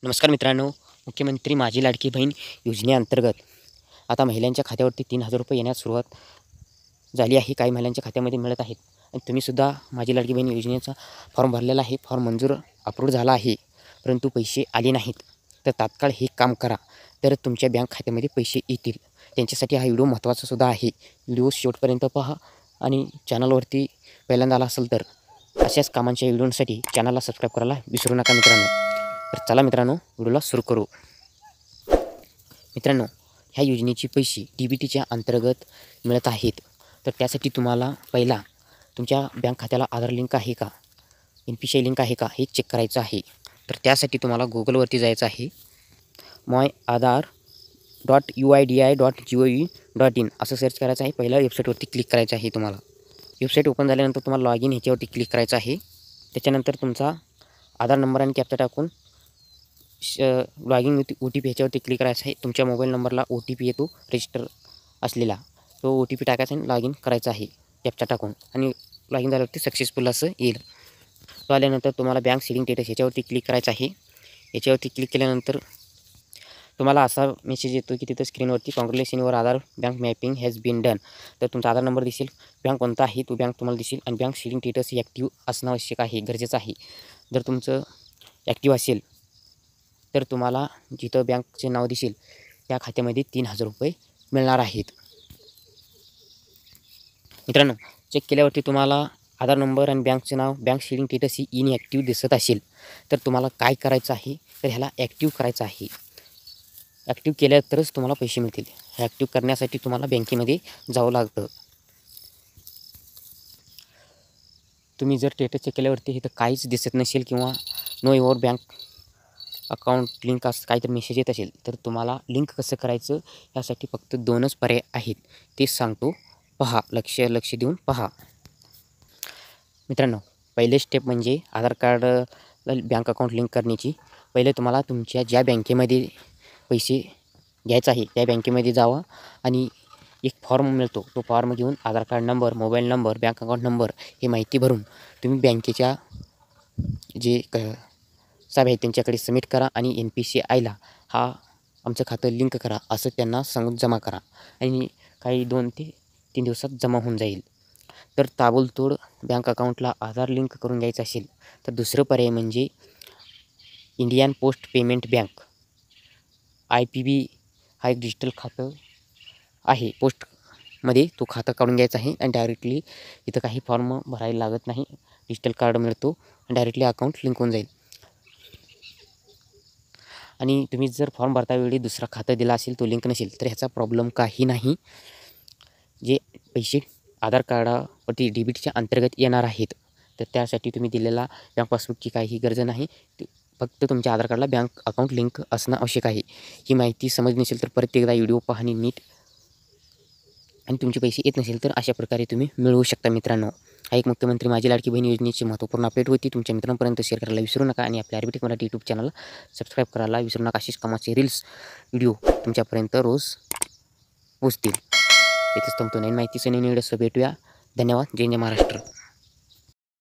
नमस्कार मित्रांनो, मुख्यमंत्री माझी लाडकी बहीण योजनेअंतर्गत आता महिलांच्या खात्यावरती 3,000 रुपये येण्यास सुरुवात झाली आहे. काही महिलांच्या खात्यामध्ये मिळत आहेत आणि तुम्हीसुद्धा माझी लाडकी बहीण योजनेचा फॉर्म भरलेला आहे. फॉर्म मंजूर अप्रूव्ह झाला आहे, परंतु पैसे आले नाहीत. तर तात्काळ हे काम करा, तर तुमच्या बँक खात्यामध्ये पैसे येतील. त्यांच्यासाठी हा व्हिडिओ महत्त्वाचा सुद्धा आहे. व्हिडिओ शेवटपर्यंत पहा आणि चॅनलवरती पहिल्यांदा आला असेल तर अशाच कामांच्या व्हिडिओसाठी चॅनलला सबस्क्राईब करायला विसरू नका मित्रांनो. तर चला मित्रांनो, व्हिडिओला सुरू करू. मित्रांनो, ह्या योजनेचे पैसे DBTच्या अंतर्गत मिळत आहेत. तर त्यासाठी तुम्हाला पहिला तुमच्या बँक खात्याला आधार लिंक आहे का, NPCI लिंक आहे का हे चेक करायचं आहे. तर त्यासाठी तुम्हाला गुगलवरती जायचं आहे. myAadhar.uidi.gov.in असं सर्च करायचं आहे. पहिल्या वेबसाईटवरती क्लिक करायचं आहे. तुम्हाला वेबसाईट ओपन झाल्यानंतर तुम्हाला लॉग इन ह्याच्यावरती क्लिक करायचं आहे. त्याच्यानंतर तुमचा आधार नंबर आणि कॅप्चा टाकून लॉगिन OTP ह्याच्यावरती क्लिक करायचं आहे. तुमच्या मोबाईल नंबरला OTP येतो रजिस्टर असलेला, तो OTP टाकायचा आणि लॉगिन करायचा आहे कॅप्चा टाकून, आणि लॉगिन झाल्यावरती सक्सेसफुल असं येईल. तो आल्यानंतर तुम्हाला बँक सेटिंग स्टेटस ह्याच्यावरती क्लिक करायचं आहे. याच्यावरती क्लिक केल्यानंतर तुम्हाला असा मेसेज येतो की तिथं स्क्रीनवरती congratulation your Aadhaar bank mapping has been done. तर तुमचा आधार नंबर दिसेल, बँक कोणता आहे तो बँक तुम्हाला दिसेल, आणि बँक सेटिंग स्टेटस ॲक्टिव्ह असणं आवश्यक आहे, गरजेचं आहे. जर तुमचं ॲक्टिव्ह असेल तर तुम्हाला जिथं बँकचे नाव दिसेल त्या खात्यामध्ये 3,000 रुपये मिळणार आहेत. मित्रांनो, चेक केल्यावरती तुम्हाला आधार नंबर आणि बँकचे नाव, बँक सेटिंग स्टेटस ही इनॲक्टिव्ह दिसत असेल तर तुम्हाला काय करायचं आहे, तर ह्याला ॲक्टिव्ह करायचं आहे. ॲक्टिव्ह केल्या तरच तुम्हाला पैसे मिळतील. ॲक्टिव्ह करण्यासाठी तुम्हाला बँकेमध्ये जावं लागतं. तुम्ही जर स्टेटस चेक केल्यावरती इथं काहीच दिसत नसेल किंवा no your bank account link असं काहीतरी मेसेज येत असेल तर तुम्हाला लिंक कसं करायचं यासाठी फक्त 2च पर्याय आहेत, ते सांगतो. पहा, लक्ष देऊन पहा. मित्रांनो, पहिले स्टेप म्हणजे आधार कार्ड बँक अकाउंट लिंक करण्याची. पहिले तुम्हाला तुमच्या ज्या बँकेमध्ये पैसे घ्यायचं आहे त्या बँकेमध्ये जावा आणि एक फॉर्म मिळतो, तो फॉर्म घेऊन Aadhaar card number, mobile number, bank account number हे माहिती भरून तुम्ही बँकेच्या जे साहेब आहेत त्यांच्याकडे सबमिट करा आणि NPCIला हा आमचं खातं लिंक करा असं त्यांना सांगून जमा करा, आणि काही 2 ते 3 दिवसात जमा होऊन जाईल. तर ताबडतोब बँक अकाउंटला आधार लिंक करून घ्यायचं असेल तर दुसरं पर्याय म्हणजे Indian post payment bank IPB हा एक डिजिटल खातं आहे. पोस्टमध्ये तो खातं काढून घ्यायचं आहे आणि डायरेक्टली इथं काही फॉर्म भरायला लागत नाही. डिजिटल कार्ड मिळतो आणि डायरेक्टली अकाउंट लिंक होऊन जाईल. आणि तुम्ही जर फॉर्म भरतावेळी दुसरा खातं दिला असेल, तो लिंक नसेल, तर ह्याचा प्रॉब्लेम काही नाही. जे पैसे आधार कार्डावरती DBTच्या अंतर्गत येणार आहेत तर त्यासाठी तुम्ही दिलेला बँक पासबुकची काही गरज नाही. फक्त तुमच्या आधार कार्डला बँक अकाउंट लिंक असणं आवश्यक आहे. ही माहिती समजली नसेल तर परत एकदा व्हिडिओ पाहणे नीट, आणि तुमचे पैसे येत नसेल तर अशा प्रकारे तुम्ही मिळवू शकता. मित्रांनो, हा एक मुख्यमंत्री माझी लाडकी बहीण योजनेची महत्त्वपूर्ण अपडेट होती. तुमच्या मित्रांपर्यंत शेअर करायला विसरू नका आणि आपल्या आरबीटेक मराठी यूट्यूब चॅनलला सबस्क्राईब करायला विसरू नका. अशीच कामाचे रील्स व्हिडिओ तुमच्यापर्यंत रोज पोचतील. इथेच थांबतो. नवीन माहितीचं नवीन व्हिडिओसह भेटूया. धन्यवाद. जय जय महाराष्ट्र.